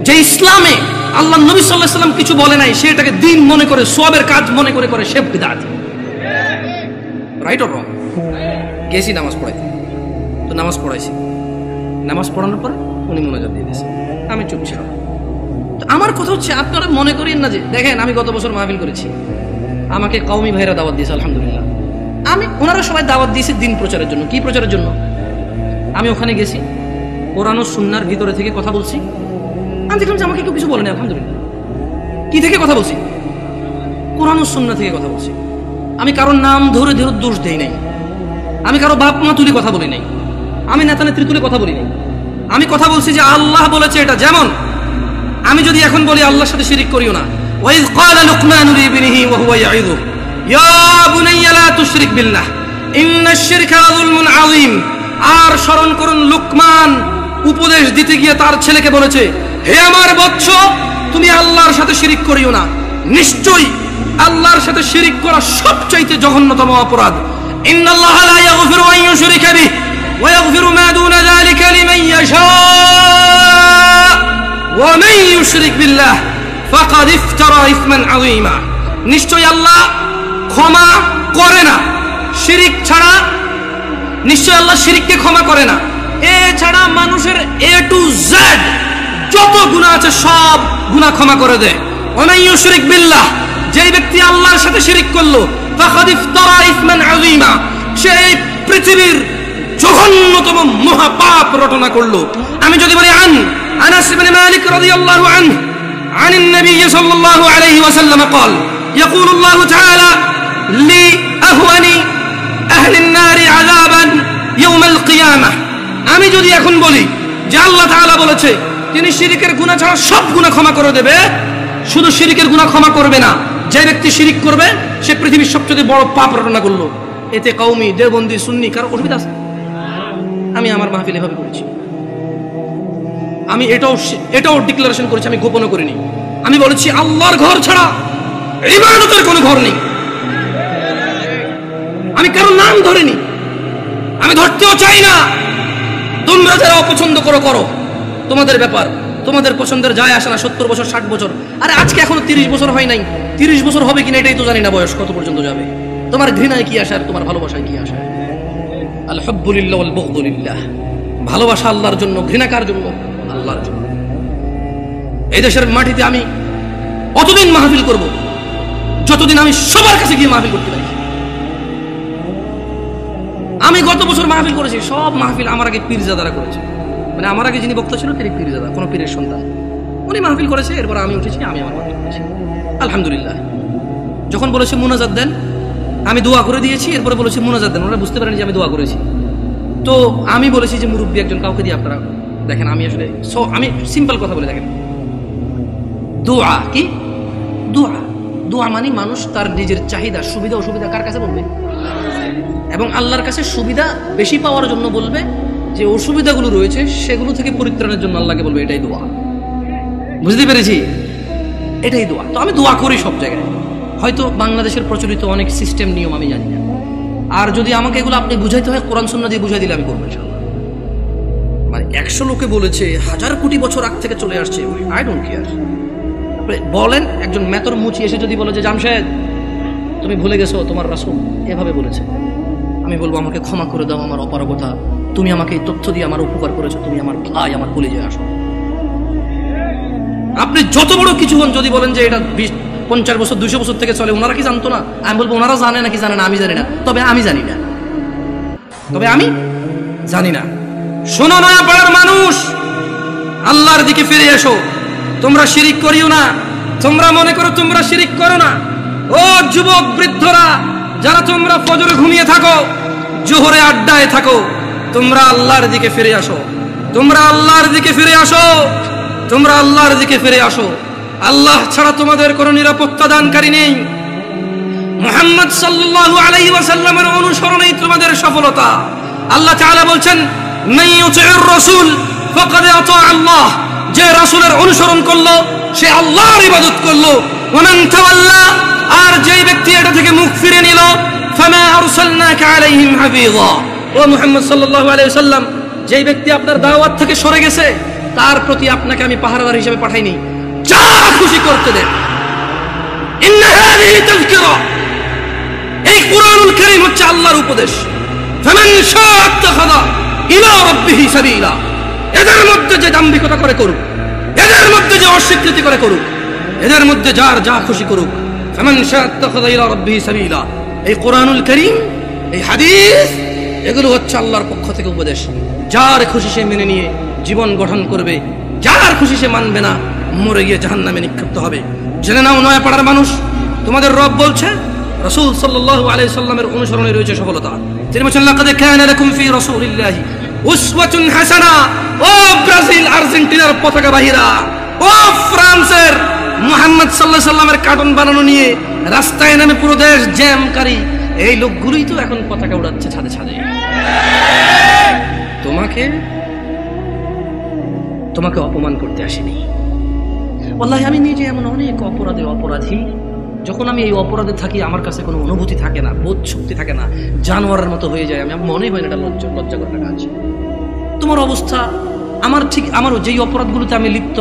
যে ইসলামে আল্লাহ নবী সাল্লাল্লাহু আলাইহি ওয়াসাল্লাম কিছু বলে নাই, সেটাকে দিন মনে করে, সওয়াবের কাজ মনে করে করে সে বিদআত। Right or wrong? গেছি নামাজ পড়াইতে, তো নামাজ পড়াইছি, নামাজ পড়ানোর পর উনি মুনাজাত দিয়ে দিয়েছে, আমি চুপ ছিলাম। আমার কথা হচ্ছে, আপনারা মনে করেন না যে, দেখেন আমি গত বছর মাহফিল করেছি, আমাকে কওমি ভাইরা দাওয়াত দিয়েছে, আলহামদুলিল্লাহ। ওনারা সবাই দাওয়াত দিয়েছে দিন প্রচারের জন্য। কি প্রচারের জন্য? আমি ওখানে গেছি, কোরআন ও সুন্নাহর ভিতরে থেকে কথা বলছি। আমি দেখলাম যে আমাকে কেউ কিছু বলেনি, আলহামদুলিল্লাহ। কি থেকে কথা বলছি? কোরআন ও সুন্নাহ থেকে কথা বলছি। আমি কারোর নাম ধরে ধরে দোষ দেই নাই, আমি কারো বাপ মা তুলে কথা বলি নাই, আমি নেতা নেত্রী তুলে কথা বলি নাই। আমি কথা বলছি যে আল্লাহ বলেছে এটা। যেমন আমি যদি এখন বলি আল্লাহর সাথে শিরিক করিও না, ওয়াইজ ক্বালা লুকমানু লিবনিহি ওয়া হুয়া ইয়াইযু ইয়া বুনাইয়া লা তুশরিক বিল্লাহ ইন্নাশ শিরকা লাযুলমুন আযীম। আর স্মরণ করুন, লুকমান উপদেশ দিতে গিয়ে তার ছেলেকে বলেছে, হে আমার বৎস, তুমি আল্লাহর সাথে শিরিক করিও না। নিশ্চয়ই আল্লাহর সাথে শিরিক করা সবচাইতে জঘন্যতম অপরাধ। ইন্নাল্লাহা লা ইয়াগফিরু আন ইউশরিকা বিহি ওয়া ইয়াগফিরু মা দুনা যালিকা লিমান ইয়াশা ওয়া মান ইউশরিক বিল্লাহ ফাকাদ ইফতারা ইসমান আযীমা। নিশ্চয়ই আল্লাহ ক্ষমা করে না শিরিক ছাড়া। নিশ্চয় আল্লাহ শিরিককে ক্ষমা করে না। এছাড়া মানুষের এ টু জেড যত গুনাহ আছে সব গুনাহ ক্ষমা করে দেয়। ওয়া মান ইউশরিক বিল্লাহ, যেই ব্যক্তি আল্লাহর সাথে শিরিক করলো, ফাকাদ ইফতারা ইসমান আযীমা, সে পৃথিবীর জঘন্যতম মহাপাপ রটনা করলো। আমি যদি বলি আনাস ইবনে মালিক রাদিয়াল্লাহু আনহু عن النبي صلى الله عليه وسلم قال يقول الله تعالى لأهون أهل النار عذابا يوم القيامة। আমি যদি এখন বলি যে আল্লাহ তাআলা বলেছে তিনি শিরকের গুনাহ ছাড়া সব গুনাহ ক্ষমা করে দেবে, শুধু শিরকের গুনাহ ক্ষমা করবে না, যে ব্যক্তি শিরিক করবে সে পৃথিবীর সবচেয়ে বড় পাপ রটনা করলো, এতে কওমি দেওবন্দি সুন্নি কারো অসুবিধা আছে? আমি আমার মাহফিলে এভাবে করেছি। আমি এটাও ডিক্লারেশন করেছি, আমি গোপন করিনি। আমি বলেছি আল্লাহর ঘর ছাড়া ইবাদতের কোনো ঘর নেই। আমি কারো নাম ধরিনি, আমি ধরতেও চাই না। তোমরা যারা অপছন্দ করো, তোমাদের ব্যাপার, তোমাদের পছন্দের যায় আসে না। 70 বছর 60 বছর, আরে আজকে এখনো 30 বছর হয় নাই, 30 বছর হবে কিনা এটাই তো জানি না, বয়স কত পর্যন্ত যাবে। তোমার ঘৃণায় কি আসে আর তোমার ভালোবাসায় কি আসে? আল হুব্বু লিল্লাহ ওয়াল বুগদু লিল্লাহ। ভালোবাসা আল্লাহর জন্য, ঘৃণা কার জন্য? আল্লাহর জন্য। এই দেশের মাটিতে আমি অতদিন মাহফিল করব যতদিন আমি সবার কাছে গিয়ে মাহফিল করতে পারি। আমি গত বছর মাহফিল করেছি, সব মাহফিল আমার আগে পীরজাদারা করেছে। মানে আমার আগে যিনি বক্তা ছিল তিনি পীরজাদা, কোনো পীরের সন্তান, উনি মাহফিল করেছে। এরপর আমি উঠেছি, আমি আমার মাহফিল করেছি, আলহামদুলিল্লাহ। যখন বলেছে মুনাজাত দেন, আমি দোয়া করে দিয়েছি। এরপরে বলেছে মুনাজাত দেন, ওরা বুঝতে পারেনি যে আমি দোয়া করেছি। তো আমি বলেছি যে মুরব্বী একজন কাউকে দিয়ে আপনারা দেখেন। আমি আসলে আমি সিম্পল কথা বলে দেখেন, দোয়া কি? দোয়া মানে মানুষ তার নিজের চাহিদা, সুবিধা অসুবিধা কার কাছে বলবে? এবং আল্লাহর কাছে সুবিধা বেশি পাওয়ার জন্য বলবে, যে অসুবিধাগুলো রয়েছে সেগুলো থেকে পরিত্রাণের জন্য আল্লাহকে বলবে। এটাই দোয়া। বুঝতে পেরেছি? এটাই দোয়া। তো আমি দোয়া করি সব জায়গায়। হয়তো বাংলাদেশের প্রচলিত অনেক সিস্টেম নিয়ম আমি জানি না, আর যদি আমাকে এগুলো আপনি বুঝাইতে হয় কোরআন সুন্নাহ দিয়ে বুঝাই দিলে আমি করবো ইনশাআল্লাহ। মানে 100 লোকে বলেছে, 1000 কোটি বছর আগ থেকে চলে আসছে, আই ডোন্ট কেয়ার। বলেন একজন মেতর মুচি এসে যদি বলে যে জামশেদ তুমি ভুলে গেছো তোমার রাসূল এভাবে বলেছে, আমি বলবো আমাকে ক্ষমা করে দাও, আমার অপারগতা, তুমি আমাকে এই তথ্য দিয়ে আমার উপকার করেছো, তুমি আমার ভাই, আমার কলিজায় আসো। আপনি যত বড় কিছু হন, যদি বলেন যে এটা 50 বছর 200 বছর থেকে চলে, ওনারা কি জানতো না? আমি বলবো ওনারা জানে নাকি জানে না আমি জানি না, তবে আমি জানি না, শোনো না পাড়ার মানুষ, আল্লাহর দিকে ফিরে এসো। তোমরা শিরিক করিও না। তোমরা মনে করো তোমরা শিরিক করো না। ও যুবক বৃদ্ধরা, যারা তোমরা ফজরে ঘুমিয়ে থাকো, জোহরে আড্ডায় থাকো, তোমরা আল্লাহর দিকে ফিরে আসো। তোমরা আল্লাহর দিকে ফিরে আসো। তোমরা আল্লাহর দিকে ফিরে আসো। আল্লাহ ছাড়া তোমাদের কোনো নিরাপত্তা দানকারী নেই। মুহাম্মদ সাল্লাল্লাহু আলাইহি ওয়াসাল্লামের অনুসরণেই তোমাদের সফলতা। আল্লাহ তাআলা বলছেন, মান ইউতিউর রাসূল ফাকাদ আতা আল্লাহ। যে রাসূলের অনুসরণ করলো সে আল্লাহর ইবাদত করলো। ওয়া মান তাওয়াল্লা, আর যেই ব্যক্তি এটা থেকে মুখ ফিরে নিল, ফামা আরসালনাকা আলাইহিম হাফিযা। ও মুহাম্মদ সাল্লাল্লাহু আলাইহি ওয়াসাল্লাম, যেই ব্যক্তি আপনার দাওয়াত থেকে সরে গেছে তার প্রতি আপনাকে আমি পাহারাদার হিসেবে পাঠাইনি, যা খুশি করতে দেন। ইন্না হাযিহি তাযকিরা, এই কুরআনুল কারীম হচ্ছে আল্লাহর উপদেশ। ফামান শাআ ইত্তাখাযা ইলা রাব্বিহি সাবিলা, এদের মধ্যে যে দাম্ভিকতা করে করুক, এদের মধ্যে যে অস্বীকৃতি করে করুক, এদের মধ্যে যার যা খুশি করুক, ফামান শাআ ইত্তাখাযা ইলা রাব্বিহি সাবিলা। এই কোরআনুল কারীম, এই হাদিস, এগুলো হচ্ছে আল্লাহর পক্ষ থেকে উপদেশ। যার খুশি সে মেনে নিয়ে জীবন গঠন করবে, যার খুশি সে মানবে না, মরে গিয়ে জাহান্নামে নিক্ষিপ্ত হবে। জেনে নাও নয়াপাড়ার মানুষ, তোমাদের রব বলছে রাসূল সাল্লাল্লাহু আলাইহি সাল্লামের অনুসরণে রয়েছে সফলতা। তিনি বলেছেন লাকাদ কানা লাকুম ফি রাসূলিল্লাহি উসওয়াতুন হাসানা। ও ব্রাজিল আর্জেন্টিনার পতাকা বাহিরা, ও ফ্রান্সের মুহাম্মদ সাল্লাল্লাহু আলাইহি সাল্লামের কার্টুন বানানো নিয়ে রাস্তায় নামে পুরো দেশ জ্যামকারী এই লোকগুলোই তো এখন পতাকা উড়াচ্ছে ছাদে ছাদে। তোমাকে অপমান করতে আসেনি। ওয়াল্লাহি আমি নিজে এমন অনেক অপরাধী, যখন আমি এই অপরাধে থাকি আমার কাছে কোনো অনুভূতি থাকে না, বোধ শক্তি থাকে না, জানোয়ারের মতো হয়ে যায়। আমি মনে হয় না এটা লজ্জাকর কাজ। তোমার অবস্থা আমার যেই অপরাধগুলোতে আমি লিপ্ত,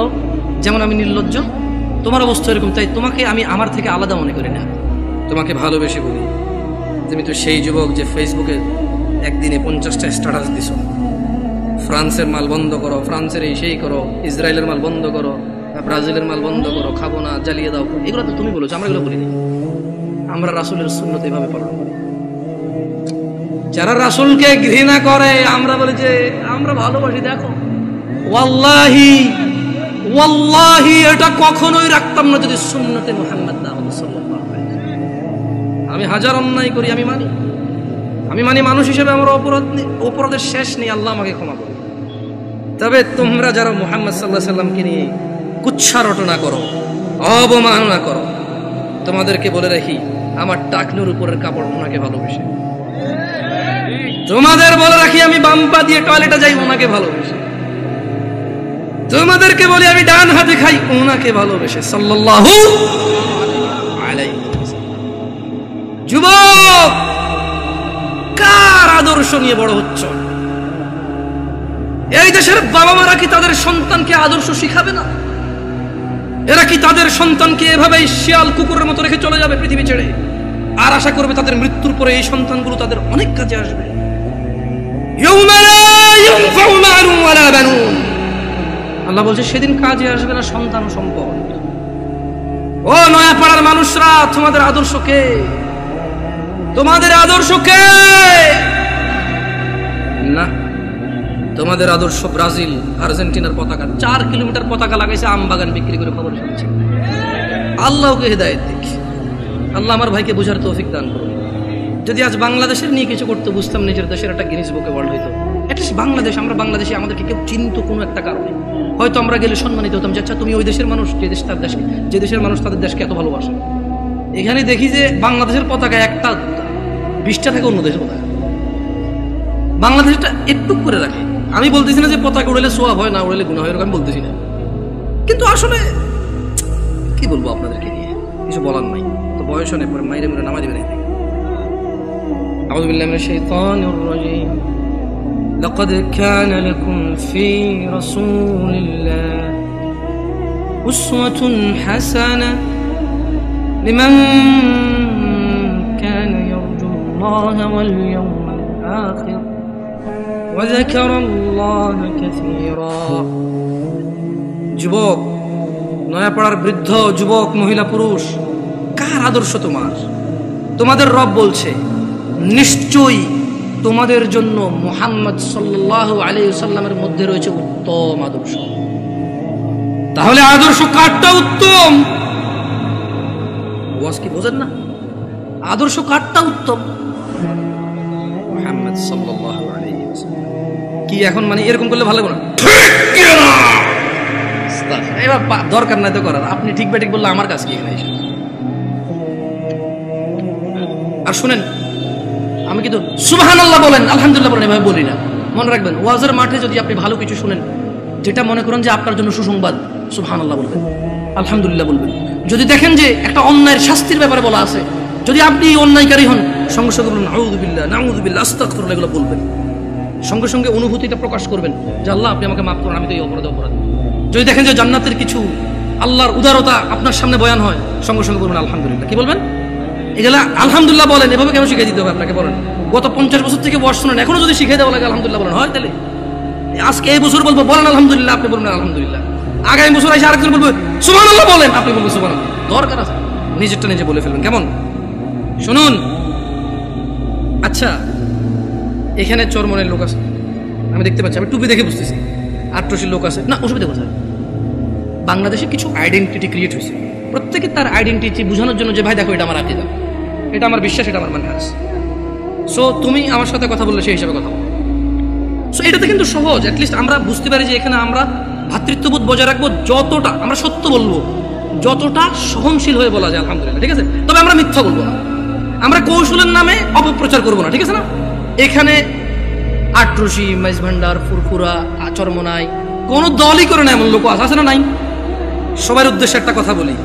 যেমন আমি নির্লজ্জ, তোমার অবস্থা এরকম। তাই তোমাকে আমি আমার থেকে আলাদা মনে করি না, তোমাকে ভালোবেসে বলি। তুমি তো সেই যুবক যে ফেসবুকে একদিনে 50টা স্ট্যাটাস দিছো, ফ্রান্সের মাল বন্ধ করো, ফ্রান্সের এই সেই করো, ইসরায়েলের মাল বন্ধ করো, ব্রাজিলের মাল বন্ধ করো, খাবো না, জ্বালিয়ে দাও। এগুলো তো তুমি বলেছো, আমরা এগুলো বলিনি। আমরা রাসূলের সুন্নত এভাবে পালন করি। যারা রাসূলকে ঘৃণা করে আমরা বলি যে আমরা ভালোবাসি। দেখো ওয়াল্লাহি এটা কখনোই রাখতাম না যদি সুন্নতে মুহাম্মদ না হতো সাল্লাল্লাহু আলাইহি ওয়াসাল্লাম। আমি হাজার অন্যায় করি, আমি মানি মানুষ হিসেবে আমার অপরাধের শেষ নেই, আল্লাহ আমাকে ক্ষমা করবে। তবে তোমরা যারা মুহাম্মদ সাল্লাল্লাহু আলাইহি সাল্লামকে নিয়ে কুচ্ছা রটনা করো, অবমাননা করো, তোমাদেরকে বলে রাখি আমার টাকনুর উপরের কাপড় ওনাকে ভালোবেসে। তোমাদের বলে রাখি আমি বাম পা দিয়ে টয়লেটে যাই ওনাকে ভালোবেসে। তোমাদেরকে বলি আমি ডান হাতে খাই ওনাকে ভালোবেসে সাল্লাল্লাহু আলাইহি ওয়াসাল্লাম। যুবক, কার আদর্শ নিয়ে বড় হচ্ছ? এই দেশের বাবা মারা কি তাদের সন্তানকে আদর্শ শিখাবে না? এরা কি তাদের সন্তানকে এভাবেই শিয়াল কুকুরের মতো রেখে চলে যাবে পৃথিবী ছেড়ে, আর আশা করবে তাদের মৃত্যুর পরে এই সন্তানগুলো তাদের অনেক কাজে আসবে? আল্লাহ বলছে সেদিন কাজে আসবে না সন্তান ও সম্পদ। ও নয়াপাড়ার মানুষরা, তোমাদের আদর্শ কে? তোমাদের আদর্শ কে? না, তোমাদের আদর্শ ব্রাজিল আর্জেন্টিনার পতাকা। 4 কিলোমিটার পতাকা লাগাইছে, আম বাগান বিক্রি করে খবর শুনছি। আল্লাহকে হেদায়েত দিক। আল্লাহ আমার ভাইকে বোঝার তৌফিক দান করুন। যদি আজ বাংলাদেশের নিয়ে কিছু করতে বুঝতাম, নিজের দেশের একটা গিনিস বুকে ওয়ার্ল্ড হইতো। অ্যাটলিস্ট বাংলাদেশ, আমরা বাংলাদেশে আমাদেরকে কেউ চিনতো কোনো একটা কারণে, হয়তো আমরা গেলে সম্মানিত হতাম যে আচ্ছা তুমি ওই দেশের মানুষ, যে দেশের মানুষ তাদের দেশকে এত ভালোবাসে। এখানে দেখি যে বাংলাদেশের পতাকা একটা 20টা থেকে অন্য দেশের পতাকা, বাংলাদেশটা একটু করে রাখে। আমি বলতেছি না যে পতাকা উড়ালে সোয়াব হয়, না উড়ালে গুনাহ হয়, এরকম আমি বলতেছি না, কিন্তু আসলে কি বলবো আপনাদেরকে নিয়ে, কিছু বলার নাই। তো বয়স অনেক পরে মাইরে মেরে নামা দিবেন। আউযু বিল্লাহি মিনাশ শাইতানির রাজীম। লাকাদ কানা লাকুম ফি রাসূলিল্লাহি উসওয়াতুন হাসানাহ লিমান কানা ইয়ারজুল্লাহা ওয়াল ইয়াওমাল আখির ওয়া যাকারাল্লাহা কাসীরা। যুবক, নয়াপাড়ার বৃদ্ধ, যুবক, মহিলা, পুরুষ, কার আদর্শ তোমার? তোমাদের রব বলছে নিশ্চয়ই তোমাদের জন্য মুহাম্মদ সাল্লাল্লাহু আলাইহি ওয়াসাল্লামের মধ্যে রয়েছে উত্তম আদর্শ। তাহলে আদর্শ কারটা উত্তম? ওয়াজ কি বোঝেন না? আদর্শ কারটা উত্তম? মুহাম্মদ সাল্লাল্লাহু আলাইহি ওয়াসাল্লাম। কি এখন মানে এরকম করলে ভালো না? এবার দরকার নাই তো করার। আপনি ঠিক বেঠিক বললে আমার কাছে কি এখানে এসে। আর শুনেন, আমি কিন্তু সুবহানাল্লাহ বলেন, আলহামদুলিল্লাহ বলেন, এভাবে বলি না। মনে রাখবেন, ওয়াজের মাঠে যদি আপনি ভালো কিছু শুনেন, যেটা মনে করেন যে আপনার জন্য সুসংবাদ, সুবহানাল্লাহ বলবেন, আলহামদুলিল্লাহ বলবেন। যদি দেখেন যে একটা অন্যায়ের শাস্তির ব্যাপারে বলা আছে, যদি আপনি অন্যায়কারী হন, সঙ্গে সঙ্গে বলবেন আউযুবিল্লাহ, নাউযুবিল্লাহ, আস্তাগফিরুল্লাহ, এগুলো বলবেন। সঙ্গে সঙ্গে অনুভূতিটা প্রকাশ করবেন যে আল্লাহ আপনি আমাকে মাফ করুন, আমি তো এই অপরাধ। যদি দেখেন যে জান্নাতের কিছু, আল্লাহর উদারতা আপনার সামনে বয়ান হয়, সঙ্গে সঙ্গে বলবেন আলহামদুলিল্লাহ। কি বলবেন? এগুলা আলহামদুলিল্লাহ বলেন। এভাবে কেন শিখিয়ে দিতে হবে আপনাকে? বলেন, গত 50 বছর থেকে ওয়াজ শুনেন, এখনো যদি শিখিয়ে দেওয়া লাগে আলহামদুলিল্লাহ বলেন, হয় তাহলে আজকে এই বছর বলবো বলেন আলহামদুলিল্লাহ, আপনি বলবেন আলহামদুলিল্লাহ। আগামী বছর এসে আরেকজন বলবে সুবহানাল্লাহ বলেন, আপনি বলবেন সুবহানাল্লাহ। দরকার আছে নিজেরটা নিজে বলে ফেলবেন, কেমন? শুনুন, আচ্ছা এখানে চরমনের লোক আছে, আমি দেখতে পাচ্ছি, আমি টুপি দেখে বুঝতেছি আট্রসির লোক আছে না, অসুবিধা কোথায়? বাংলাদেশে কিছু আইডেন্টিটি ক্রিয়েট হয়েছে, প্রত্যেকে তার আইডেন্টিটি বোঝানোর জন্য যে ভাই দেখো এটা আমার আকীদা, এটা আমার বিশ্বাস, এটা আমার মানহাজ। সো তুমি আমার সাথে কথা বললে সেই হিসাবে কথা বলো। সো এটাতে কিন্তু সহজ, অ্যাটলিস্ট আমরা বুঝতে পারি যে এখানে আমরা ভ্রাতৃত্ববোধ বজায় রাখবো, যতটা আমরা সত্য বলবো, যতটা সহনশীল হয়ে বলা যায় আলহামদুলিল্লাহ, ঠিক আছে? তবে আমরা মিথ্যা বলবো না, আমরা কৌশলের নামে অপপ্রচার করবো না, ঠিক আছে না? এখানে আট্রসি, মাইজ ভান্ডার, ফুরফুরা, চরমনাই কোন দলই করে না এমন লোক আছে না? নাই। সবার উদ্দেশ্যে একটা কথা বলি,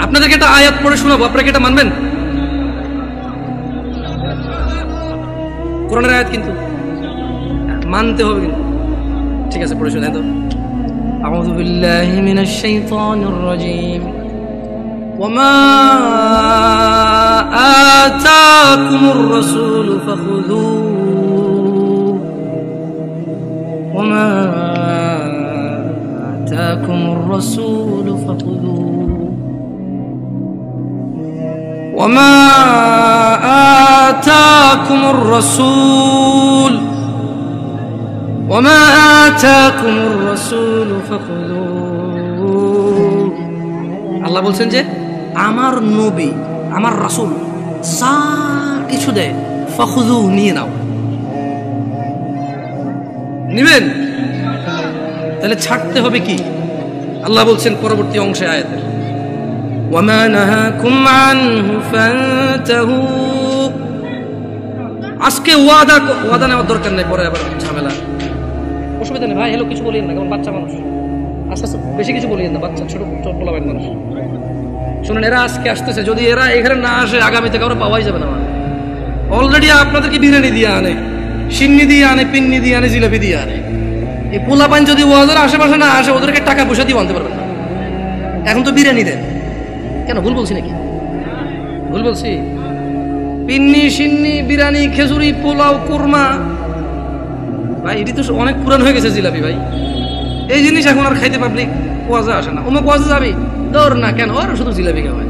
আপনাদেরকে একটা আয়াত পড়ে শোনাবো, আপনারা কি এটা মানবেন? কোরআনের আয়াত কিন্তু মানতে হবে কিন্তু, ঠিক আছে? পড়ে শোনাই তো। আউযু বিল্লাহি মিনাশ শাইতানির রাজীম। ওয়ামা আতাকুমুর রাসূলু ফাখুযুহু ওয়ামা আতাকুমুর রাসূলু ফাখুযুহু ওয়ামা আতাকুমুর রাসূল ওয়ামা আতাকুমুর রাসূলু ফাখুযুহু। আল্লাহ বলছেন যে আমার নবী, আমার রাসূল যা কিছু দেয় ফাখুযুহু, নিয়ে নাও। নিবেন? তাহলে ছাড়তে হবে কি? আল্লাহ বলছেন পরবর্তী অংশে আয়াতে, ওয়ামা নাহাকুম আনহু ফান্তাহু। আজকে ওয়াদা নেওয়ার দরকার নেই, পরে আবার ঝামেলা, অসুবিধা নেই ভাই। হ্যালো কিছু বলিয়েন না, কারণ বাচ্চা মানুষ, আস্তে আস্তে বেশি কিছু বলিয়েন না, বাচ্চা ছোট ছোট পোলাবেন মানুষ। শুনুন, এরা আজকে আসতেছে, যদি এরা এখানে না আসে আগামীতে কারো পাওয়াই যাবে না। অলরেডি আপনাদেরকে বিরিয়ানি দিয়ে আনে, সিন্নি দিয়ে আনে, পিন্নি দিয়ে আনে, জিলাপি দিয়ে আনে। এই পোলাপান যদি ওয়াজের আশেপাশে না আসে, ওদেরকে টাকা পয়সা দিয়ে আনতে পারবেন না। এখন তো বিরিয়ানি দেন, কেন? ভুল বলছি নাকি? ভুল বলছি? পিন্নি, সিন্নি, বিরিয়ানি, খেজুরি, পোলাও, কোরমা, ভাই এটি তো অনেক পুরান হয়ে গেছে জিলাপি ভাই। এই জিনিস এখন আর খাইতে পাবলিক ওয়াজে আসে না। অমুক ওয়াজে যাবি, দৌড় না, কেন? ওর শুধু জিলাপি খাওয়ায়।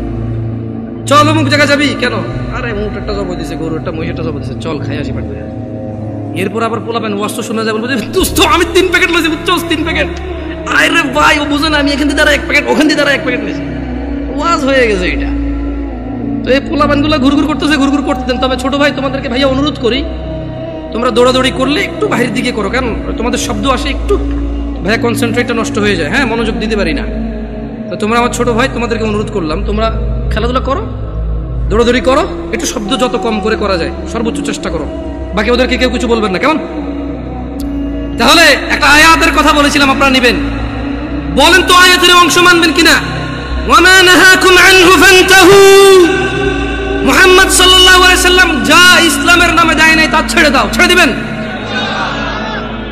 চল অমুক জায়গা যাবি, কেন? আরে উটেরটা জব দিছে, গরুরটা, মহিষটা জব দিছে, চল খাই আসি পারবে। এরপর আবার পোলাবেন ওয়াজ তো শোনা যায়, বলবো যে দোস্ত আমি 3 প্যাকেট লইছি, বুঝছস? 3 প্যাকেট। আরে ভাই ও বুঝো না, আমি এখান থেকে দ্বারা 1 প্যাকেট, ওখান থেকে দ্বারা 1 প্যাকেট নিয়েছি। ওয়াজ হয়ে গেছে এটা। তো এই পোলাবানগুলো ঘুরঘুর করতেছে, ঘুরঘুর করতে দেন। তবে ছোট ভাই তোমাদেরকে ভাইয়া অনুরোধ করি, তোমরা দৌড়াদৌড়ি করলে একটু বাইরের দিকে করো, কারণ তোমাদের শব্দ আসে, একটু ভাইয়া কনসেন্ট্রেটটা নষ্ট হয়ে যায়, হ্যাঁ, মনোযোগ দিতে পারি না। তো তোমরা আমার ছোট ভাই, তোমাদেরকে অনুরোধ করলাম, তোমরা খেলাধুলা করো, দৌড়াদৌড়ি করো, একটু শব্দ যত কম করে করা যায় সর্বোচ্চ চেষ্টা করো। বাকি ওদেরকে কেউ কিছু বলবেন না, কেমন? তাহলে একটা আয়াতের কথা বলেছিলাম, আপনারা নেবেন, বলেন তো আয়াতের অংশ মানবেন কিনা? ওয়ামা নাহাকুম আনহু ফান্তাহু। মুহাম্মদ সাল্লাল্লাহু আলাইহি সাল্লাম যা ইসলামের নামে দেয় নাই তা ছেড়ে দাও, ছেড়ে দিবেন?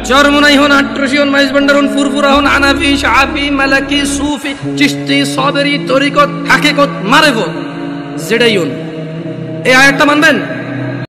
চরমনাই হন, আট্রসি হন, মাইজ ভান্ডার হন, ফুরফুরা হন, হানাফি, শাফি, মালাকি, সুফি, চিশতি, সাবরি, তরিকত, হাকিকত, মারিফত, যেটাই হন, এই আয়াতটা মানবেন?